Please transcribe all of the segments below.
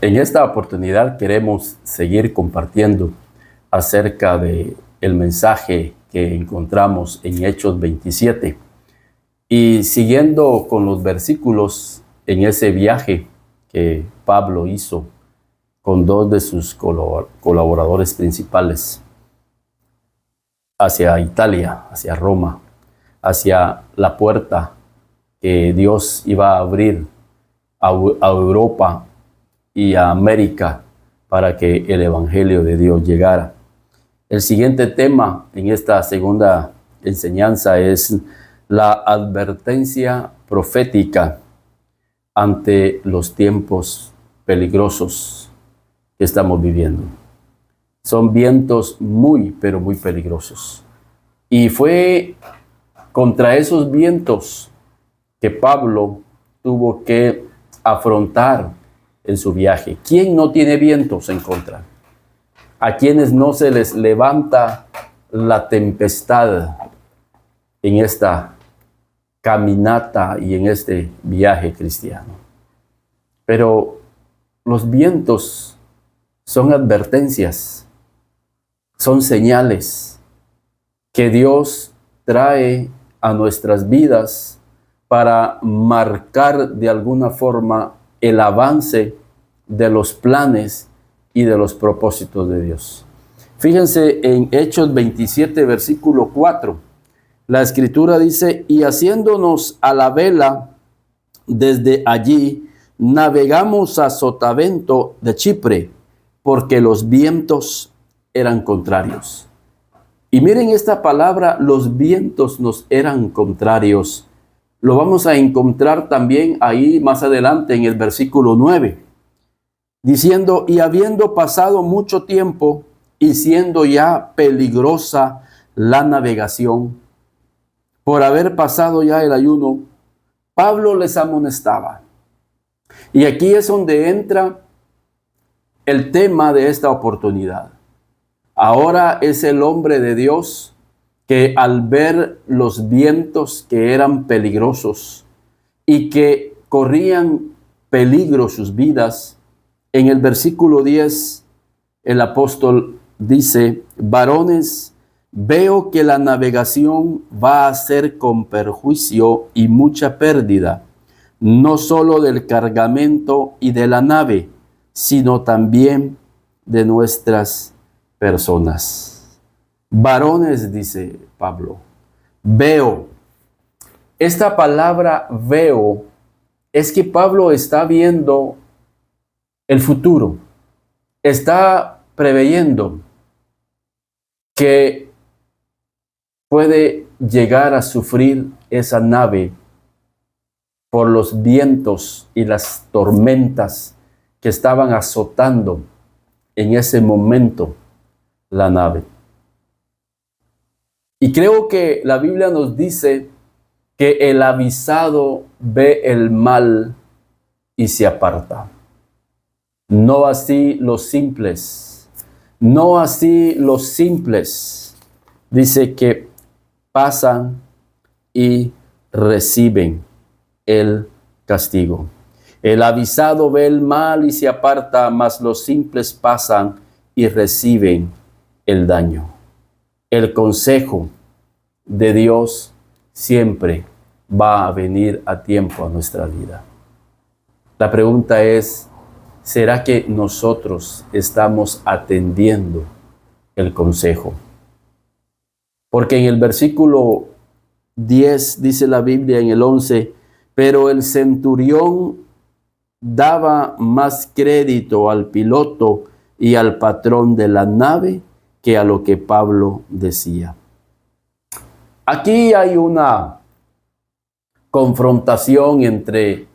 En esta oportunidad queremos seguir compartiendo acerca de el mensaje que encontramos en Hechos 27 y siguiendo con los versículos en ese viaje que Pablo hizo con dos de sus colaboradores principales hacia Italia, hacia Roma, hacia la puerta que Dios iba a abrir a Europa y a América para que el Evangelio de Dios llegara. El siguiente tema en esta segunda enseñanza es la advertencia profética ante los tiempos peligrosos que estamos viviendo. Son vientos muy, pero muy peligrosos. Y fue contra esos vientos que Pablo tuvo que afrontar en su viaje. ¿Quién no tiene vientos en contra? ¿A quienes no se les levanta la tempestad en esta caminata y en este viaje cristiano? Pero los vientos son advertencias, son señales que Dios trae a nuestras vidas para marcar de alguna forma el avance de los planes y de los propósitos de Dios. Fíjense en Hechos 27, versículo 4. La Escritura dice: y haciéndonos a la vela desde allí, navegamos a Sotavento de Chipre, porque los vientos eran contrarios. Y miren esta palabra, los vientos nos eran contrarios. Lo vamos a encontrar también ahí más adelante en el versículo 9, diciendo: y habiendo pasado mucho tiempo y siendo ya peligrosa la navegación, por haber pasado ya el ayuno, Pablo les amonestaba. Y aquí es donde entra el tema de esta oportunidad. Ahora es el hombre de Dios que al ver los vientos que eran peligrosos y que corrían peligro sus vidas, en el versículo 10 el apóstol dice: varones, veo que la navegación va a ser con perjuicio y mucha pérdida, no solo del cargamento y de la nave, sino también de nuestras personas. Varones, dice Pablo, veo. Esta palabra veo es que Pablo está viendo el futuro, está preveyendo que puede llegar a sufrir esa nave por los vientos y las tormentas que estaban azotando en ese momento la nave. Y creo que la Biblia nos dice que el avisado ve el mal y se aparta. No así los simples. No así los simples. Dice que pasan y reciben el castigo. El avisado ve el mal y se aparta, mas los simples pasan y reciben el daño. El consejo de Dios siempre va a venir a tiempo a nuestra vida. La pregunta es: ¿será que nosotros estamos atendiendo el consejo? Porque en el versículo 10 dice la Biblia, en el 11, pero el centurión daba más crédito al piloto y al patrón de la nave que a lo que Pablo decía. Aquí hay una confrontación entre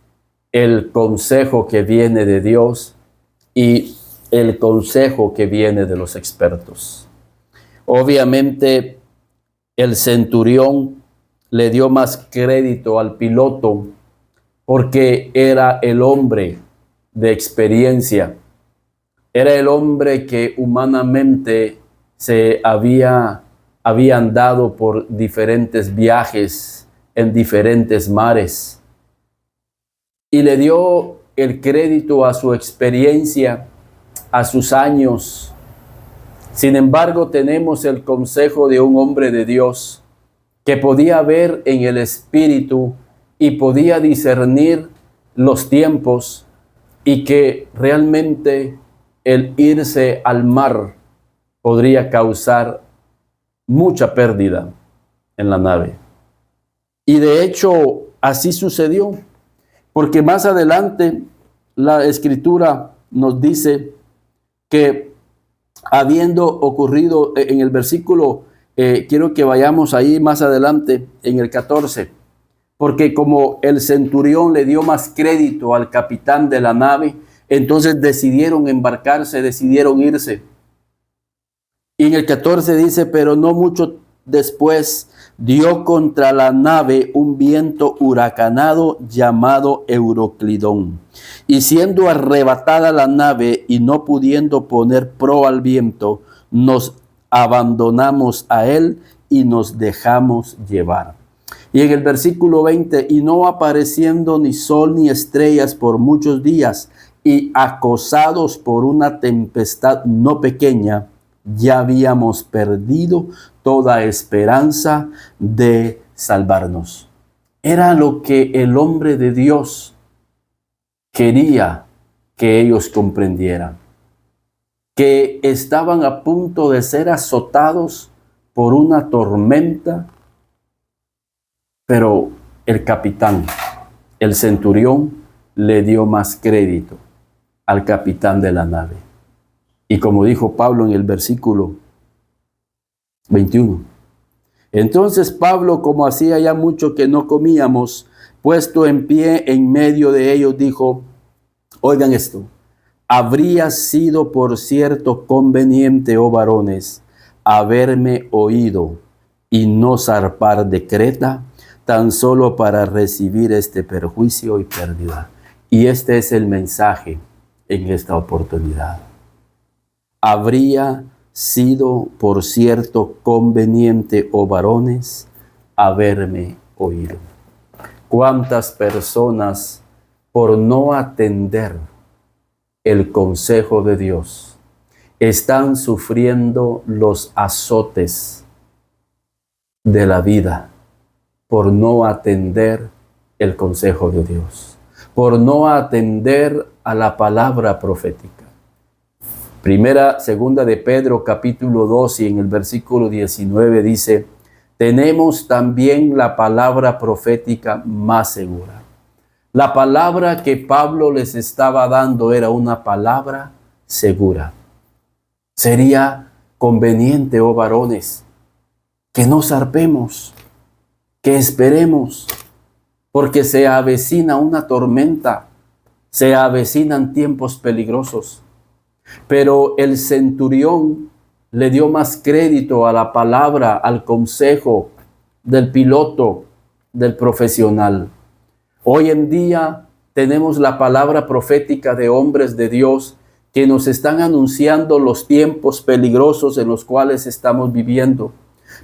el consejo que viene de Dios y el consejo que viene de los expertos. Obviamente, el centurión le dio más crédito al piloto porque era el hombre de experiencia, era el hombre que humanamente se había andado por diferentes viajes en diferentes mares, y le dio el crédito a su experiencia, a sus años. Sin embargo, tenemos el consejo de un hombre de Dios que podía ver en el Espíritu y podía discernir los tiempos, y que realmente el irse al mar podría causar mucha pérdida en la nave. Y de hecho, así sucedió, porque más adelante la Escritura nos dice que habiendo ocurrido en el versículo, quiero que vayamos ahí más adelante, en el 14, porque como el centurión le dio más crédito al capitán de la nave, entonces decidieron embarcarse, decidieron irse. Y en el 14 dice, pero no mucho después dio contra la nave un viento huracanado llamado Euroclidón. Y siendo arrebatada la nave y no pudiendo poner proa al viento, nos abandonamos a él y nos dejamos llevar. Y en el versículo 20, y no apareciendo ni sol ni estrellas por muchos días, y acosados por una tempestad no pequeña, ya habíamos perdido toda esperanza de salvarnos. Era lo que el hombre de Dios quería que ellos comprendieran, que estaban a punto de ser azotados por una tormenta, pero el capitán, el centurión, le dio más crédito al capitán de la nave. Y como dijo Pablo en el versículo 21, entonces Pablo, como hacía ya mucho que no comíamos, puesto en pie en medio de ellos, dijo, oigan esto, habría sido por cierto conveniente, oh varones, haberme oído y no zarpar de Creta, tan solo para recibir este perjuicio y pérdida. Y este es el mensaje en esta oportunidad. Habría sido, por cierto, conveniente, oh varones, haberme oído. ¿Cuántas personas, por no atender el consejo de Dios, están sufriendo los azotes de la vida por no atender el consejo de Dios, por no atender a la palabra profética? Segunda de Pedro, capítulo 2, y en el versículo 19 dice, tenemos también la palabra profética más segura. La palabra que Pablo les estaba dando era una palabra segura. Sería conveniente, oh varones, que no zarpemos, que esperemos, porque se avecina una tormenta, se avecinan tiempos peligrosos. Pero el centurión le dio más crédito a la palabra, al consejo del piloto, del profesional. Hoy en día tenemos la palabra profética de hombres de Dios que nos están anunciando los tiempos peligrosos en los cuales estamos viviendo.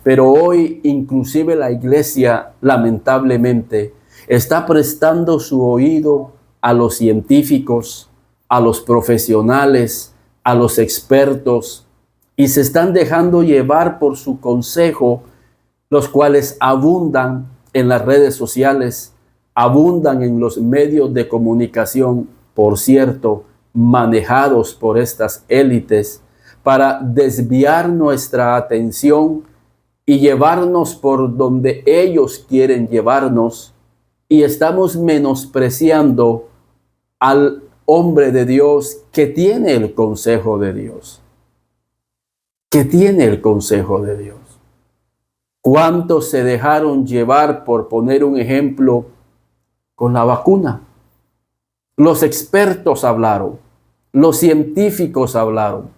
Pero hoy inclusive la iglesia, lamentablemente, está prestando su oído a los científicos, a los profesionales, a los expertos, y se están dejando llevar por su consejo, los cuales abundan en las redes sociales, abundan en los medios de comunicación, por cierto, manejados por estas élites, para desviar nuestra atención y llevarnos por donde ellos quieren llevarnos, y estamos menospreciando al hombre de Dios que tiene el consejo de Dios, que tiene el consejo de Dios. ¿Cuántos se dejaron llevar, por poner un ejemplo, con la vacuna? Los expertos hablaron, los científicos hablaron,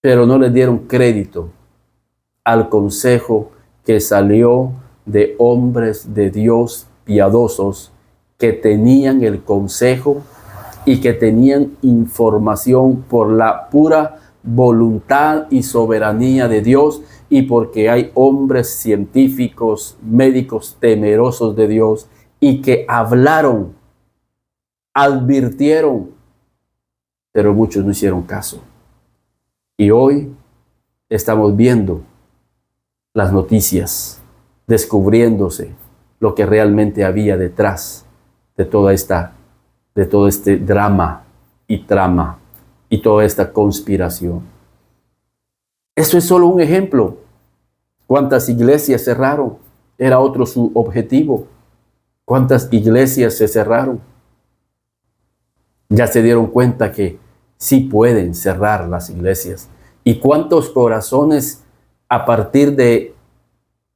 pero no le dieron crédito al consejo que salió de hombres de Dios piadosos, que tenían el consejo y que tenían información por la pura voluntad y soberanía de Dios, y porque hay hombres científicos, médicos temerosos de Dios, y que hablaron advirtieron, pero muchos no hicieron caso. Y hoy estamos viendo las noticias, descubriéndose lo que realmente había detrás de todo este drama y trama y toda esta conspiración. Esto es solo un ejemplo. ¿Cuántas iglesias cerraron? Era otro su objetivo. ¿Cuántas iglesias se cerraron? Ya se dieron cuenta que sí pueden cerrar las iglesias. ¿Y cuántos corazones a partir de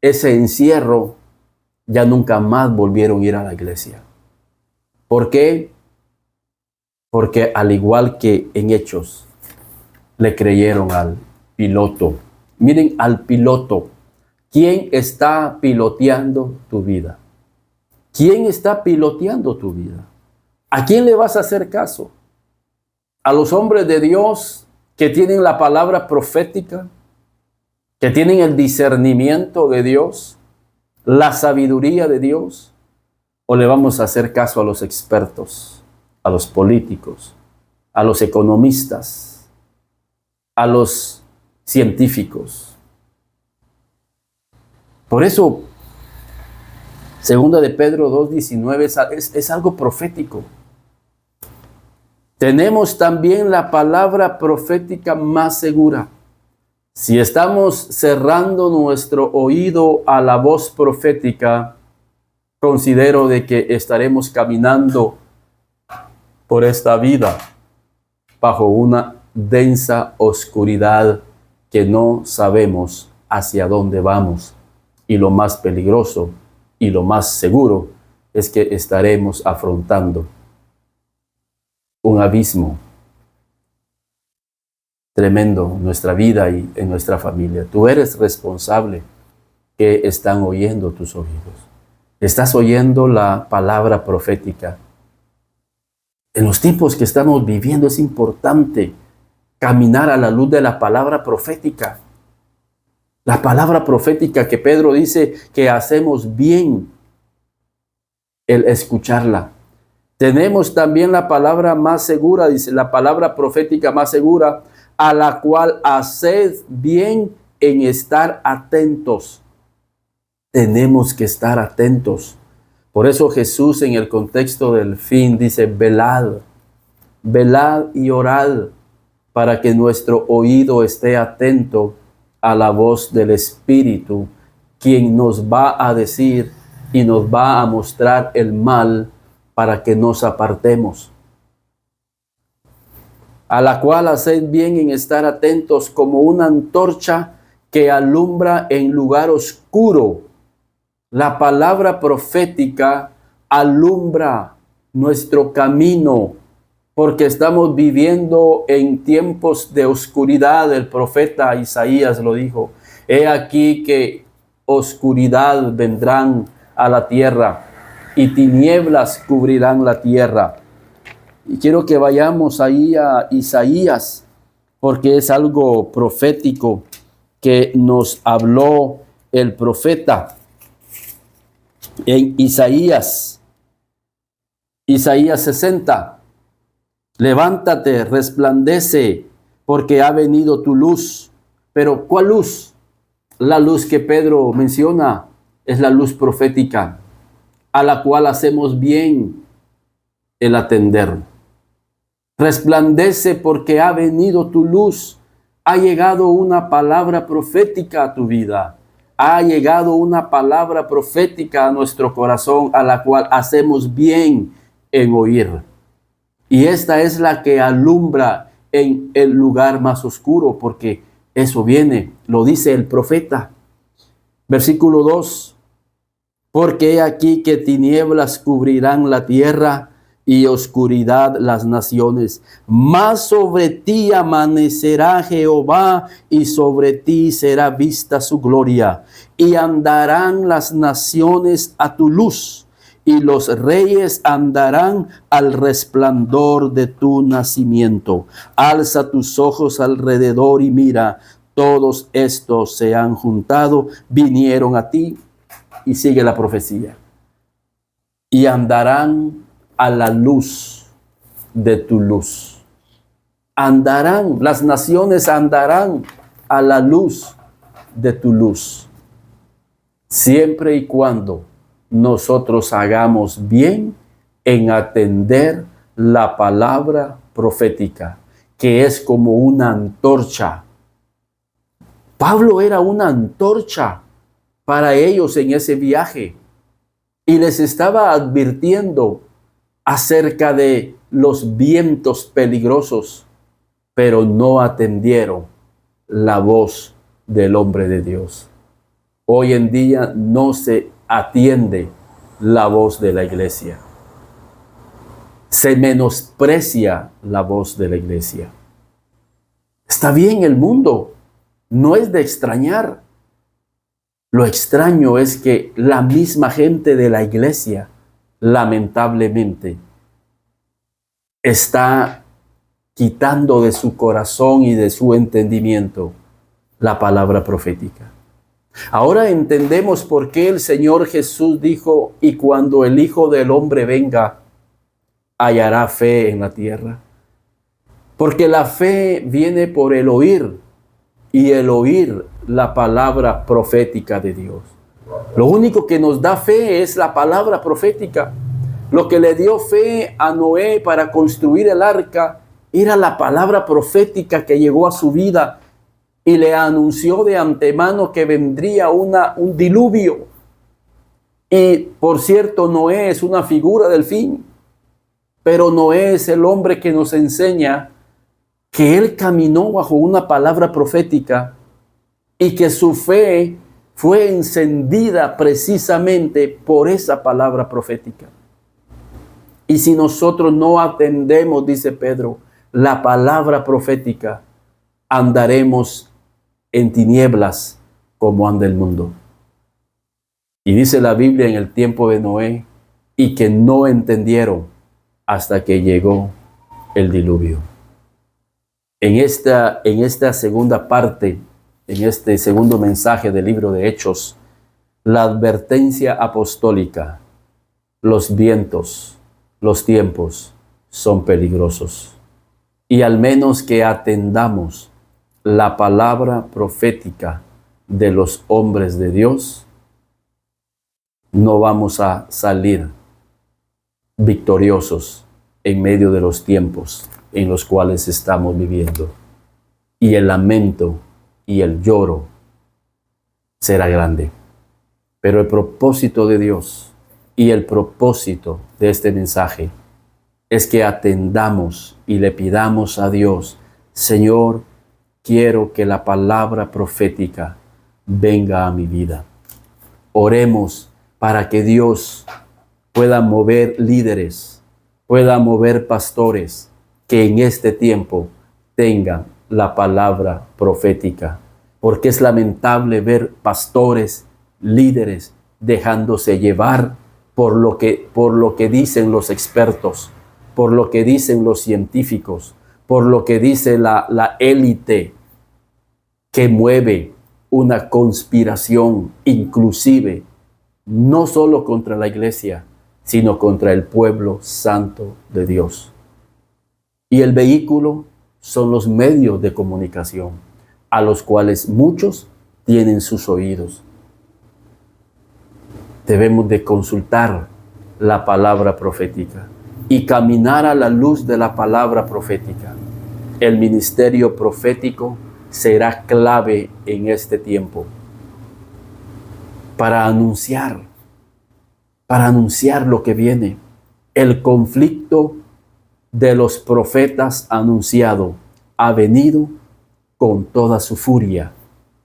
ese encierro ya nunca más volvieron a ir a la iglesia? ¿Por qué? Porque al igual que en Hechos, le creyeron al piloto. Miren al piloto. ¿Quién está piloteando tu vida? ¿Quién está piloteando tu vida? ¿A quién le vas a hacer caso? ¿A los hombres de Dios que tienen la palabra profética? ¿Que tienen el discernimiento de Dios? ¿La sabiduría de Dios? ¿O le vamos a hacer caso a los expertos, a los políticos, a los economistas, a los científicos? Por eso, segunda de Pedro 2:19 es algo profético. Tenemos también la palabra profética más segura. Si estamos cerrando nuestro oído a la voz profética, considero de que estaremos caminando por esta vida bajo una densa oscuridad que no sabemos hacia dónde vamos. Y lo más peligroso y lo más seguro es que estaremos afrontando un abismo tremendo en nuestra vida y en nuestra familia. Tú eres responsable. ¿Qué están oyendo tus oídos? ¿Estás oyendo la palabra profética? En los tiempos que estamos viviendo es importante caminar a la luz de la palabra profética. La palabra profética que Pedro dice que hacemos bien el escucharla. Tenemos también la palabra más segura, dice la palabra profética más segura, a la cual haced bien en estar atentos. Tenemos que estar atentos. Por eso Jesús en el contexto del fin dice, velad, velad y orad para que nuestro oído esté atento a la voz del Espíritu, quien nos va a decir y nos va a mostrar el mal para que nos apartemos. A la cual haced bien en estar atentos como una antorcha que alumbra en lugar oscuro. La palabra profética alumbra nuestro camino porque estamos viviendo en tiempos de oscuridad. El profeta Isaías lo dijo. He aquí que oscuridad vendrán a la tierra y tinieblas cubrirán la tierra. Y quiero que vayamos ahí a Isaías, porque es algo profético que nos habló el profeta. En Isaías 60. Levántate, resplandece, porque ha venido tu luz. Pero ¿cuál luz? La luz que Pedro menciona es la luz profética, a la cual hacemos bien el atender. Resplandece porque ha venido tu luz. Ha llegado una palabra profética a tu vida. Ha llegado una palabra profética a nuestro corazón, a la cual hacemos bien en oír. Y esta es la que alumbra en el lugar más oscuro, porque eso viene, lo dice el profeta. Versículo 2. Porque he aquí que tinieblas cubrirán la tierra y oscuridad las naciones. Mas sobre ti amanecerá Jehová y sobre ti será vista su gloria. Y andarán las naciones a tu luz y los reyes andarán al resplandor de tu nacimiento. Alza tus ojos alrededor y mira, todos estos se han juntado, vinieron a ti. Y sigue la profecía. Y andarán a la luz de tu luz. Andarán, las naciones andarán a la luz de tu luz, siempre y cuando nosotros hagamos bien en atender la palabra profética, que es como una antorcha. Pablo era una antorcha para ellos en ese viaje y les estaba advirtiendo acerca de los vientos peligrosos, pero no atendieron la voz del hombre de Dios. Hoy en día no se atiende la voz de la iglesia. Se menosprecia la voz de la iglesia. Está bien el mundo, no es de extrañar. Lo extraño es que la misma gente de la iglesia, lamentablemente, está quitando de su corazón y de su entendimiento la palabra profética. Ahora entendemos por qué el Señor Jesús dijo: y cuando el Hijo del Hombre venga, hallará fe en la tierra. Porque la fe viene por el oír, y el oír la palabra profética de Dios. Lo único que nos da fe es la palabra profética. Lo que le dio fe a Noé para construir el arca era la palabra profética que llegó a su vida y le anunció de antemano que vendría un diluvio. Y por cierto, Noé es una figura del fin, pero Noé es el hombre que nos enseña que él caminó bajo una palabra profética y que su fe fue encendida precisamente por esa palabra profética. Y si nosotros no atendemos, dice Pedro, la palabra profética, andaremos en tinieblas como anda el mundo. Y dice la Biblia en el tiempo de Noé, y que no entendieron hasta que llegó el diluvio. En esta segunda parte, en este segundo mensaje del libro de Hechos, la advertencia apostólica: los vientos, los tiempos son peligrosos. Y al menos que atendamos la palabra profética de los hombres de Dios, no vamos a salir victoriosos en medio de los tiempos en los cuales estamos viviendo. Y el lamento y el lloro será grande. Pero el propósito de Dios y el propósito de este mensaje es que atendamos y le pidamos a Dios: Señor, quiero que la palabra profética venga a mi vida. Oremos para que Dios pueda mover líderes, pueda mover pastores que en este tiempo tengan la palabra profética. Porque es lamentable ver pastores, líderes, dejándose llevar por lo que dicen los expertos, por lo que dicen los científicos, por lo que dice la élite que mueve una conspiración, inclusive no solo contra la iglesia, sino contra el pueblo santo de Dios. Y el vehículo son los medios de comunicación, a los cuales muchos tienen sus oídos. Debemos de consultar la palabra profética y caminar a la luz de la palabra profética. El ministerio profético será clave en este tiempo para anunciar lo que viene. El conflicto de los profetas anunciado ha venido con toda su furia.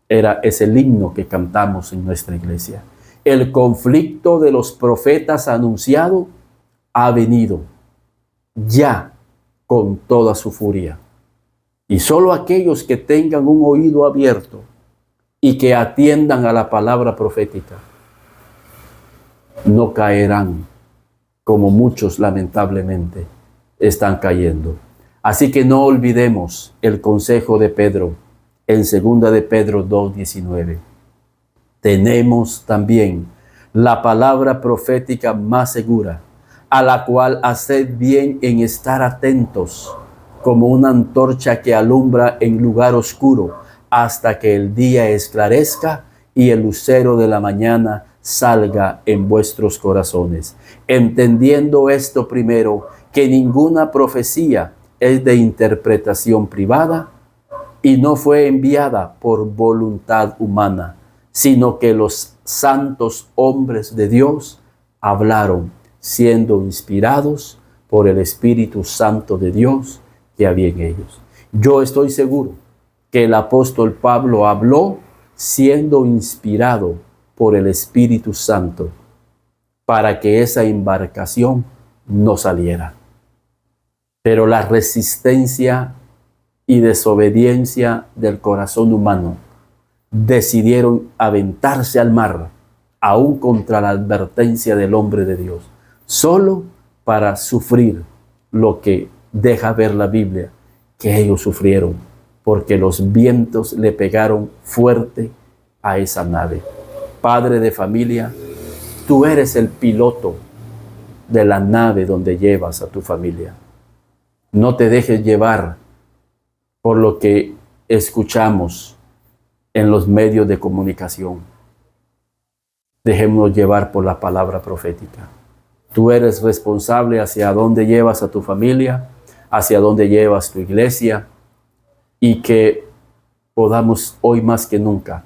Es el himno que cantamos en nuestra iglesia. El conflicto de los profetas anunciado ha venido ya con toda su furia. Y solo aquellos que tengan un oído abierto y que atiendan a la palabra profética no caerán, como muchos lamentablemente están cayendo. Así que no olvidemos el consejo de Pedro en 2 de Pedro 2:19. Tenemos también la palabra profética más segura, a la cual haced bien en estar atentos, como una antorcha que alumbra en lugar oscuro, hasta que el día esclarezca y el lucero de la mañana salga en vuestros corazones. Entendiendo esto primero, que ninguna profecía es de interpretación privada y no fue enviada por voluntad humana, sino que los santos hombres de Dios hablaron, siendo inspirados por el Espíritu Santo de Dios que había en ellos. Yo estoy seguro que el apóstol Pablo habló siendo inspirado por el Espíritu Santo para que esa embarcación no saliera. Pero la resistencia y desobediencia del corazón humano decidieron aventarse al mar, aún contra la advertencia del hombre de Dios, solo para sufrir lo que deja ver la Biblia, que ellos sufrieron, porque los vientos le pegaron fuerte a esa nave. Padre de familia, tú eres el piloto de la nave donde llevas a tu familia. No te dejes llevar por lo que escuchamos en los medios de comunicación. Dejémonos llevar por la palabra profética. Tú eres responsable hacia dónde llevas a tu familia, hacia dónde llevas tu iglesia, y que podamos hoy más que nunca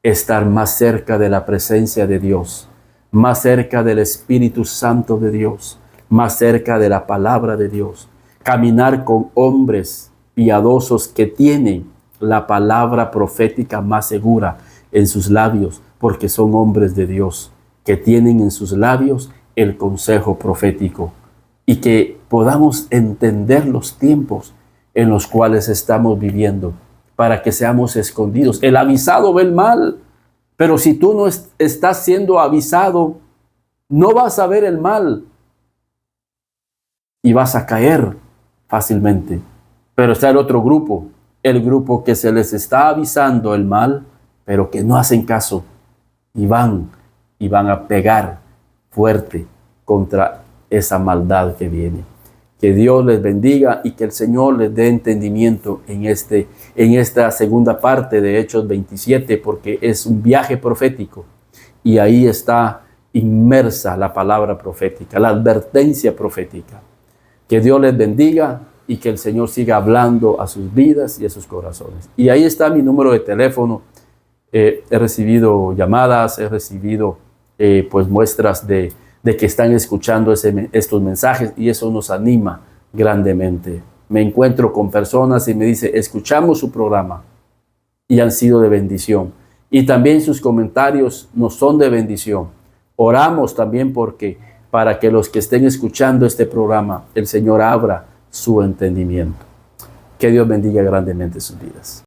estar más cerca de la presencia de Dios, más cerca del Espíritu Santo de Dios, más cerca de la palabra de Dios. Caminar con hombres piadosos que tienen la palabra profética más segura en sus labios, porque son hombres de Dios, que tienen en sus labios el consejo profético, y que podamos entender los tiempos en los cuales estamos viviendo, para que seamos escondidos. El avisado ve el mal, pero si tú no estás siendo avisado, no vas a ver el mal y vas a caer fácilmente. Pero está el otro grupo, el grupo que se les está avisando el mal, pero que no hacen caso y van a pegar fuerte contra esa maldad que viene. Que Dios les bendiga y que el Señor les dé entendimiento en esta segunda parte de Hechos 27, porque es un viaje profético y ahí está inmersa la palabra profética, la advertencia profética. Que Dios les bendiga y que el Señor siga hablando a sus vidas y a sus corazones. Y ahí está mi número de teléfono. He recibido llamadas, he recibido pues muestras de que están escuchando estos mensajes, y eso nos anima grandemente. Me encuentro con personas y me dicen, escuchamos su programa y han sido de bendición. Y también sus comentarios nos son de bendición. Oramos también para que los que estén escuchando este programa, el Señor abra su entendimiento. Que Dios bendiga grandemente sus vidas.